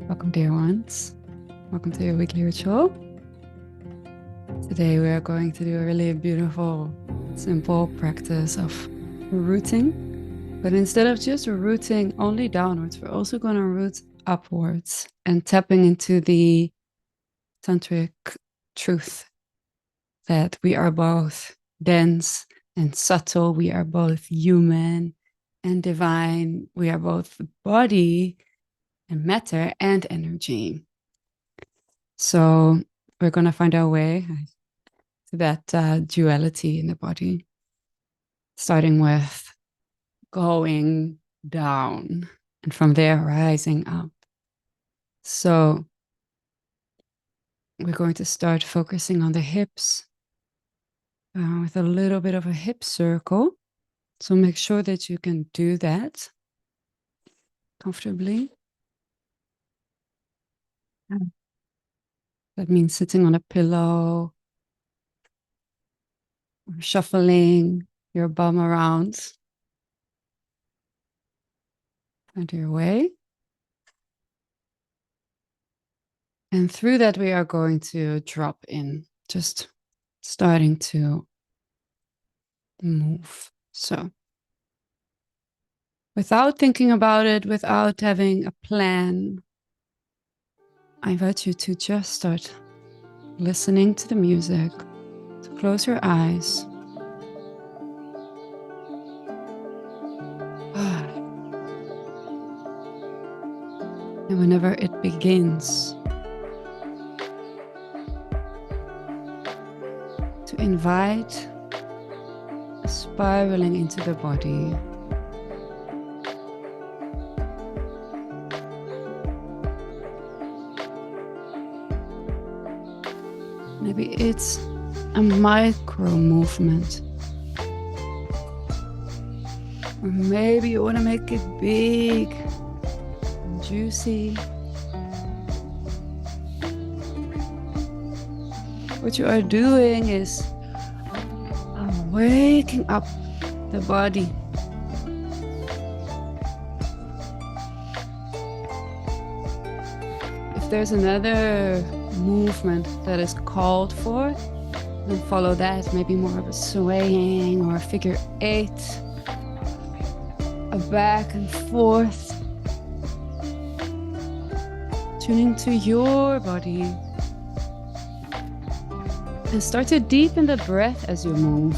Welcome, dear ones. Welcome to your weekly ritual. Today we are going to do a really beautiful, simple practice of rooting. But instead of just rooting only downwards, we're also going to root upwards and tapping into the tantric truth that we are both dense and subtle. We are both human and divine. We are both body and matter and energy. So we're going to find our way to that duality in the body, starting with going down and from there rising up. So we're going to start focusing on the hips with a little bit of a hip circle. So make sure that you can do that comfortably. That means sitting on a pillow or shuffling your bum around. Find your way. And through that, we are going to drop in, just starting to move. So without thinking about it, without having a plan, I invite you to just start listening to the music, to close your eyes. And whenever it begins, to invite a spiraling into the body. Maybe it's a micro movement. Or maybe you want to make it big and juicy. What you are doing is waking up the body. If there's another movement that is called for, then follow that. Maybe more of a swaying or a figure 8, a back and forth, tuning to your body. And start to deepen the breath as you move.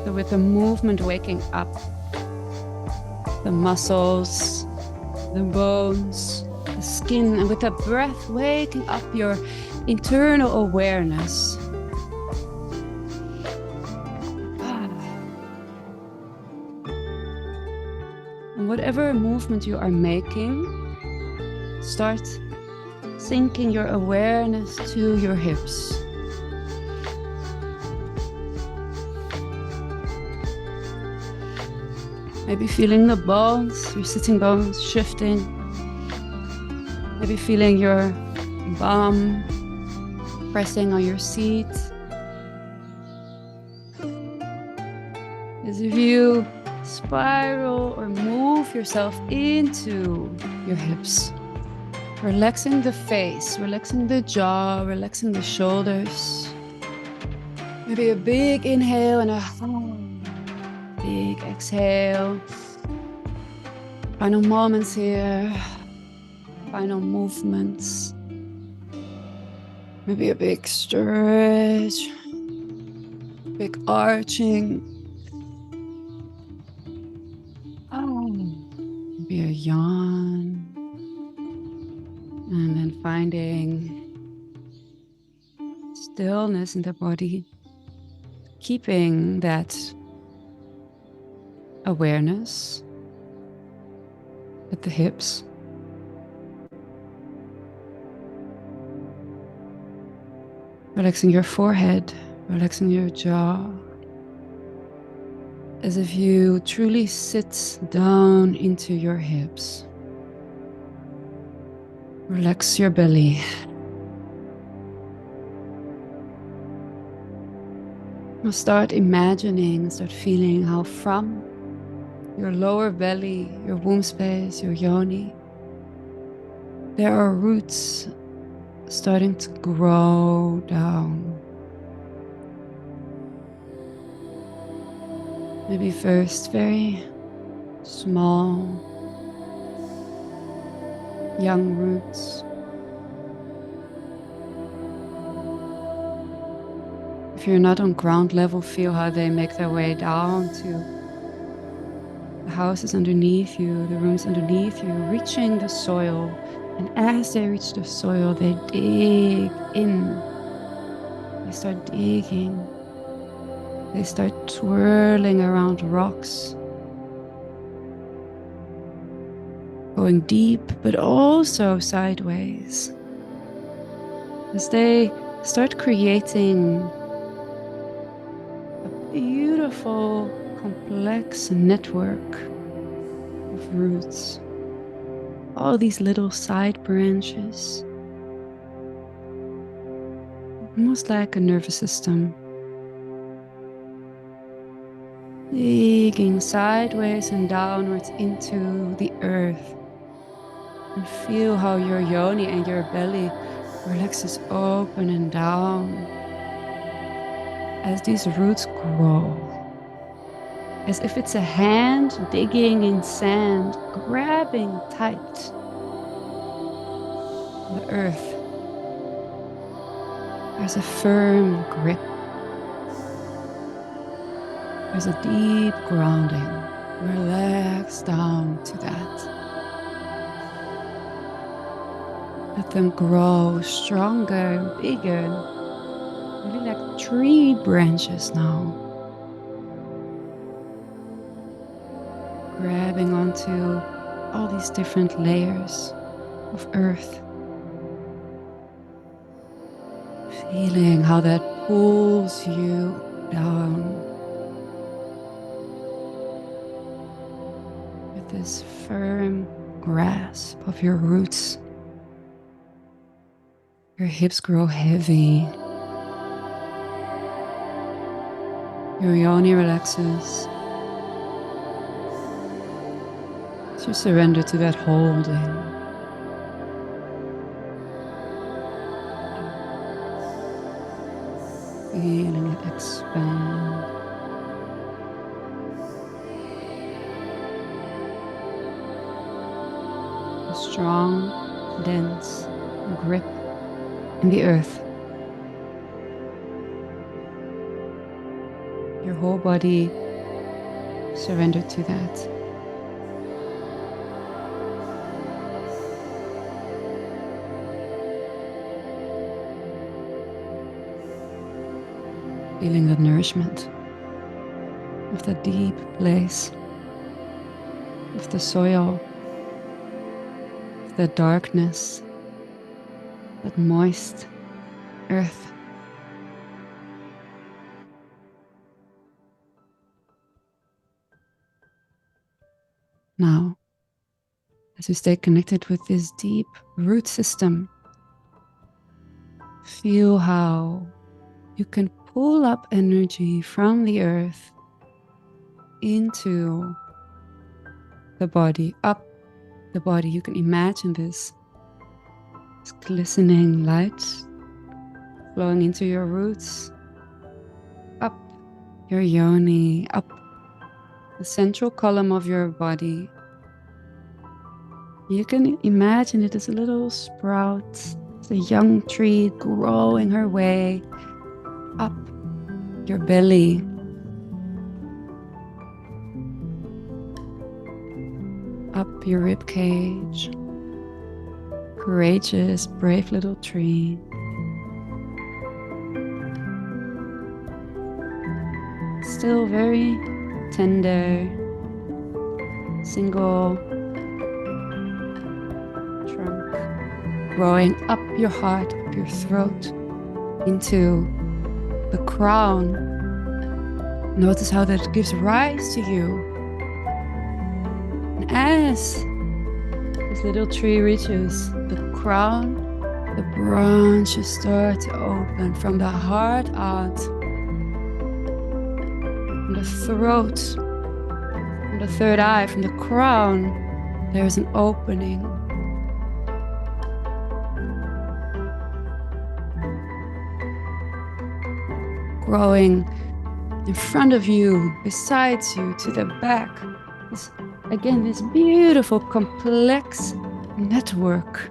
So with the movement waking up, the muscles, the bones, the skin, and with the breath waking up your internal awareness. And whatever movement you are making, start sinking your awareness to your hips. Maybe feeling the bones, your sitting bones shifting. Maybe feeling your bum pressing on your seat. As if you spiral or move yourself into your hips. Relaxing the face, relaxing the jaw, relaxing the shoulders. Maybe a big inhale and a big exhale. Final moments here. Final movements. Maybe a big stretch. Big arching. Maybe a yawn. And then finding stillness in the body. Keeping that awareness at the hips. Relaxing your forehead, relaxing your jaw. As if you truly sit down into your hips. Relax your belly. Now start imagining, start feeling how from your lower belly, your womb space, your yoni, there are roots starting to grow down. Maybe first very small, young roots. If you're not on ground level, feel how they make their way down to the houses underneath you, the rooms underneath you, reaching the soil. And as they reach the soil, they dig in. They start digging. They start twirling around rocks, going deep, but also sideways. As they start creating a beautiful, complex network of roots. All these little side branches, almost like a nervous system, digging sideways and downwards into the earth. And feel how your yoni and your belly relaxes open and down as these roots grow. As if it's a hand digging in sand, grabbing tight the earth. There's a firm grip. There's a deep grounding. Relax down to that. Let them grow stronger, bigger, really like tree branches now. Grabbing onto all these different layers of earth. Feeling how that pulls you down with this firm grasp of your roots. Your hips grow heavy. Your yoni relaxes. So you surrender to that holding. Feeling it expand. A strong, dense grip in the earth. Your whole body surrendered to that. Feeling the nourishment of the deep place, of the soil, of the darkness, that moist earth. Now, as you stay connected with this deep root system, feel how you can pull up energy from the earth into the body, up the body. You can imagine this glistening light flowing into your roots, up your yoni, up the central column of your body. You can imagine it as a little sprout. It's a young tree growing her way up your belly, up your rib cage. Courageous, brave little tree. Still very tender, single trunk, growing up your heart, up your throat, into the crown. Notice how that gives rise to you. And as this little tree reaches the crown, the branches start to open from the heart out. from the throat, from the third eye, from the crown, there is an opening. Growing in front of you, beside you, to the back. This beautiful, complex network.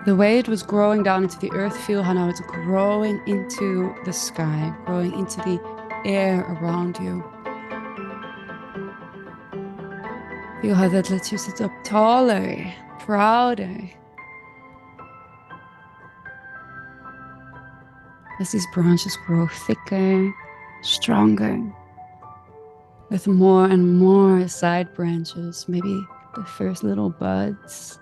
The way it was growing down into the earth, feel how now it's growing into the sky, growing into the air around you. Feel how that lets you sit up taller, prouder. As these branches grow thicker, stronger, with more and more side branches, maybe the first little buds.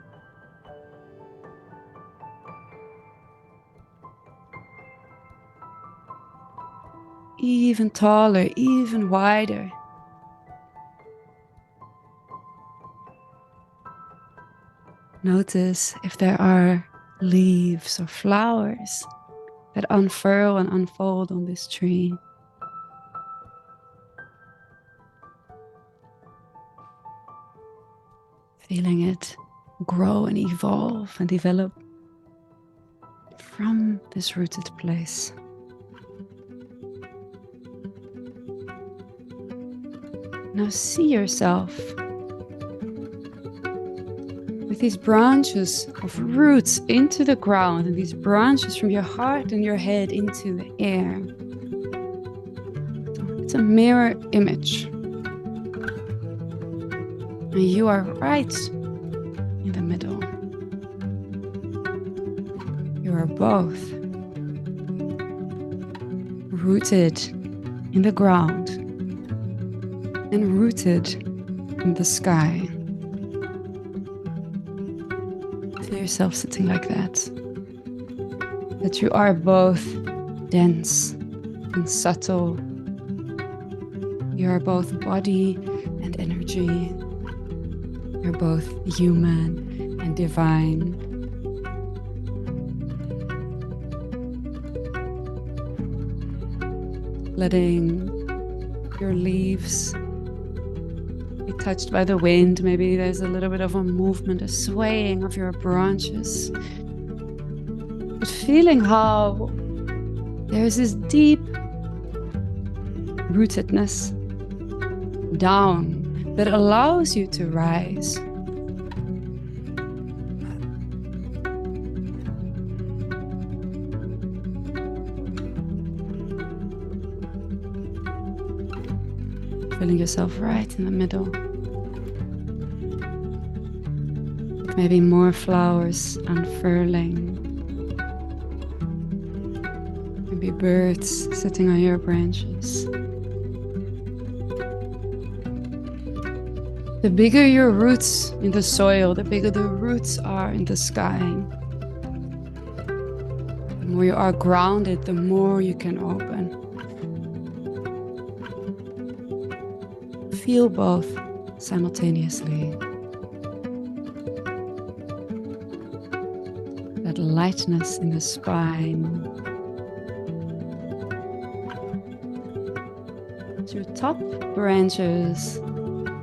Even taller, even wider. Notice if there are leaves or flowers that unfurl and unfold on this tree. Feeling it grow and evolve and develop from this rooted place. Now see yourself with these branches of roots into the ground and these branches from your heart and your head into the air. It's a mirror image. And you are right in the middle. You are both rooted in the ground and rooted in the sky. Feel yourself sitting like that. That you are both dense and subtle. You are both body and energy. You're both human and divine. Letting your leaves be touched by the wind. Maybe there's a little bit of a movement, a swaying of your branches. But feeling how there's this deep rootedness down that allows you to rise. Feeling yourself right in the middle. Maybe more flowers unfurling. Maybe birds sitting on your branches. The bigger your roots in the soil, the bigger the roots are in the sky. The more you are grounded, the more you can open. Feel both simultaneously. That lightness in the spine. Your top branches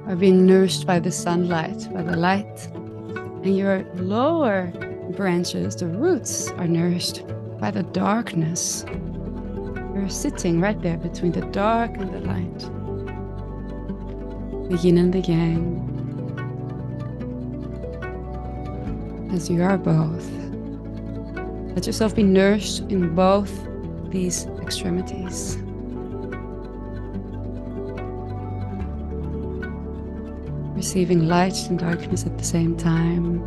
are being nourished by the sunlight, by the light. And your lower branches, the roots, are nourished by the darkness. You're sitting right there between the dark and the light. The yin and the yang. As you are both. Let yourself be nourished in both these extremities. Receiving light and darkness at the same time.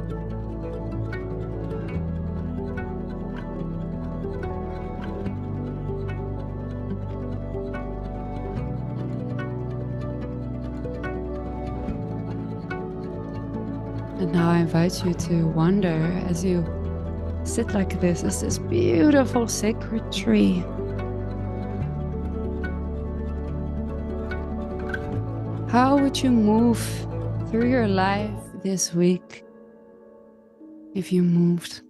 And now I invite you to wonder as you sit like this, as this beautiful sacred tree. How would you move through your life this week if you moved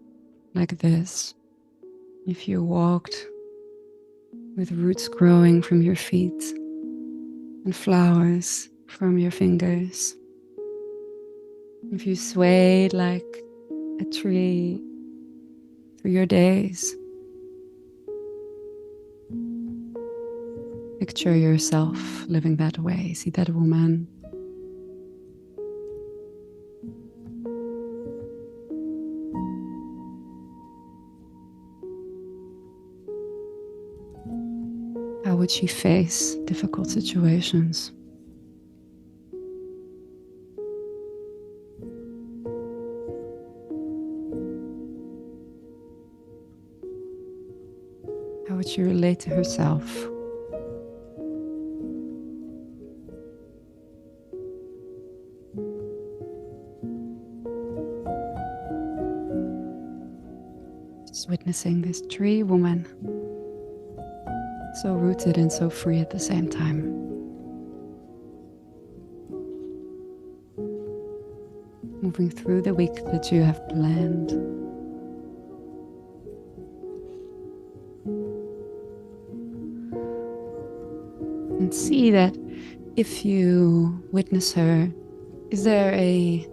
like this? If you walked with roots growing from your feet and flowers from your fingers. If you swayed like a tree through your days, picture yourself living that way. See that woman. How would she face difficult situations? How would she relate to herself? Just witnessing this tree woman, so rooted and so free at the same time. Moving through the week that you have planned. And see that if you witness her, is there a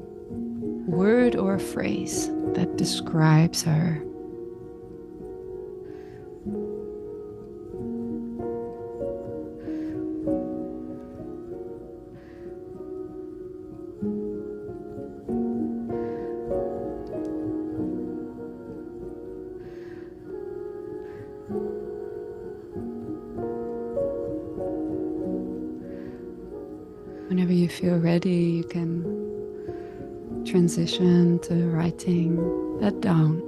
word or a phrase that describes her? Whenever you feel ready, you can transition to writing that down.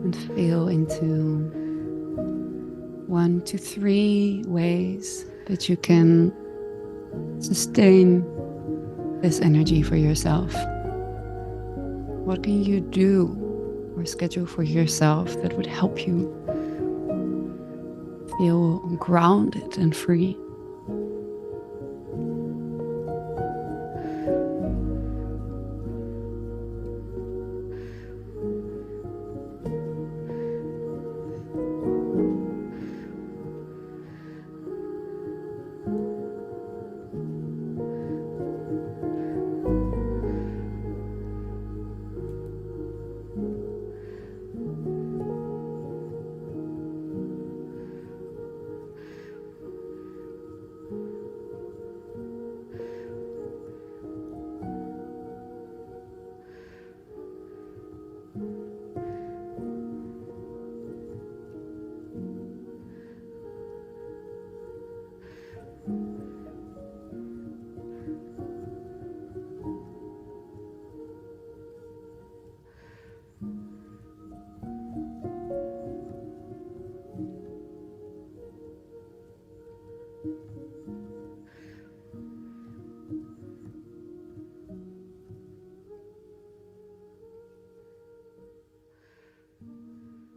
And feel into 1 to 3 ways that you can sustain this energy for yourself. What can you do or schedule for yourself that would help you feel grounded and free?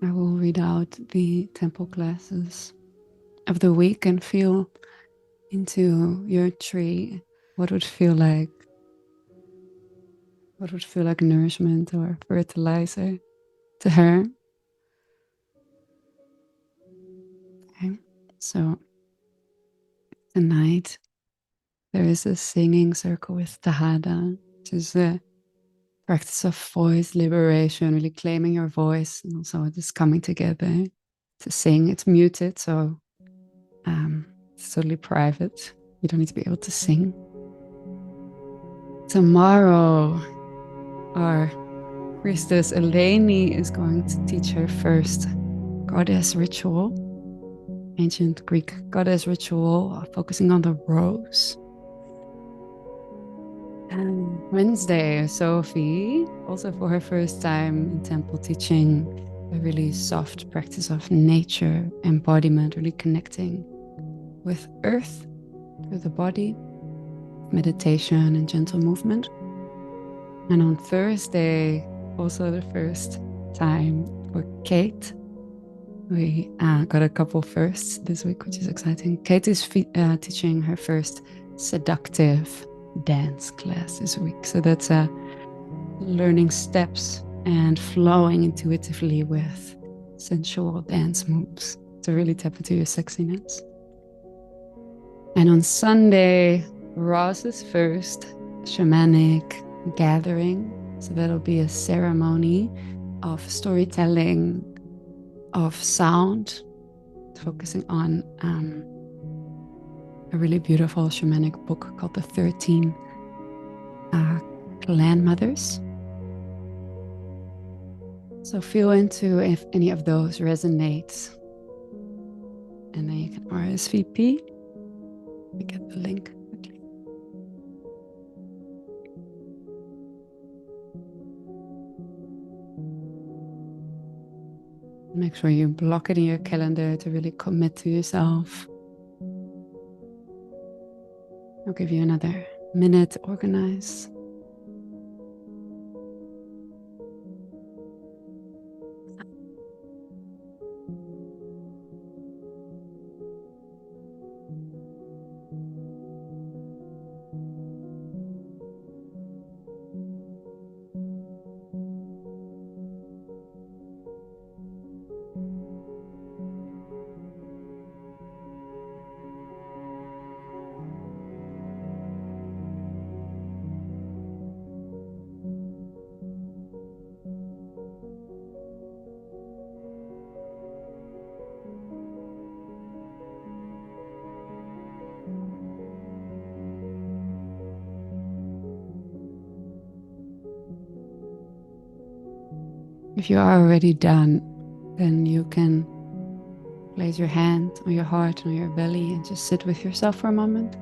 I will read out the temple classes of the week and feel into your tree. What would feel like nourishment or fertilizer to her? Okay. So tonight there is a singing circle with Tahada, which is a practice of voice liberation, really claiming your voice and also just coming together to sing. It's muted, so it's totally private. You don't need to be able to sing. Tomorrow, our priestess Eleni is going to teach her first goddess ritual, ancient Greek goddess ritual, focusing on the rose. And Wednesday, Sophie, also for her first time in temple teaching, a really soft practice of nature, embodiment, really connecting with earth through the body, meditation and gentle movement. And on Thursday, also the first time for Kate, we got a couple firsts this week, which is exciting. Kate is teaching her first seductive dance class this week. So that's learning steps and flowing intuitively with sensual dance moves to really tap into your sexiness. And on Sunday, Ross's first shamanic gathering. So that'll be a ceremony of storytelling, of sound, focusing on a really beautiful shamanic book called The 13 Clan Mothers. So feel into if any of those resonate. And then you can RSVP. We get the link quickly. Make sure you block it in your calendar to really commit to yourself. I'll give you another minute to organize. If you are already done, then you can place your hand on your heart, on your belly, and just sit with yourself for a moment.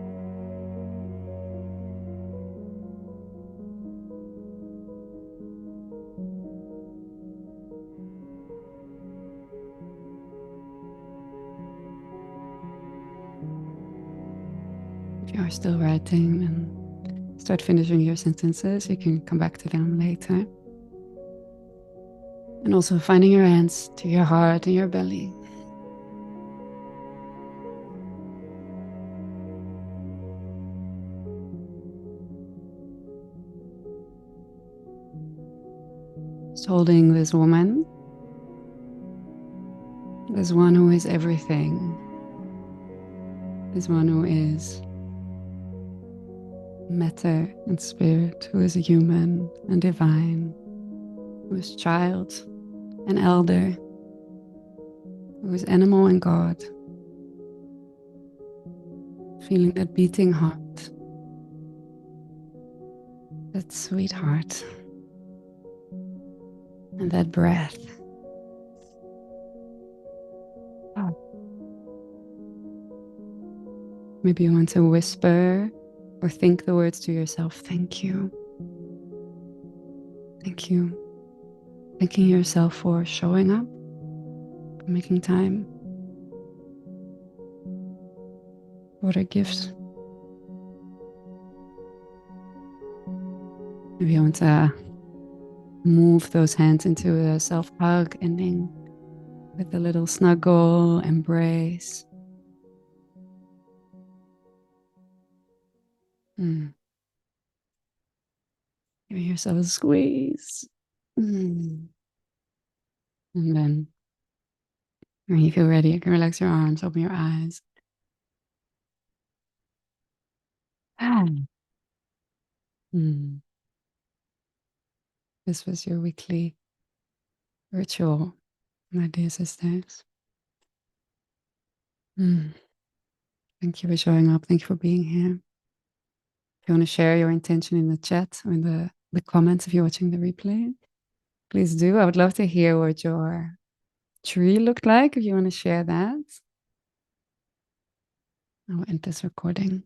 If you are still writing, and start finishing your sentences, you can come back to them later. And also finding your hands to your heart and your belly. Just holding this woman, this one who is everything, this one who is matter and spirit, who is a human and divine, who is child and elder, who is animal and God. Feeling that beating heart, that sweet heart, and that breath. Oh. Maybe you want to whisper or think the words to yourself. Thank you. Thank you. Thanking yourself for showing up, for making time. What a gift. Maybe you want to move those hands into a self-hug, ending with a little snuggle, embrace. Giving yourself a squeeze. And then, when you feel ready, you can relax your arms, open your eyes. This was your weekly ritual, my dear sisters. Thank you for showing up. Thank you for being here. If you want to share your intention in the chat or in the comments if you're watching the replay, please do. I would love to hear what your tree looked like if you want to share that. I will end this recording.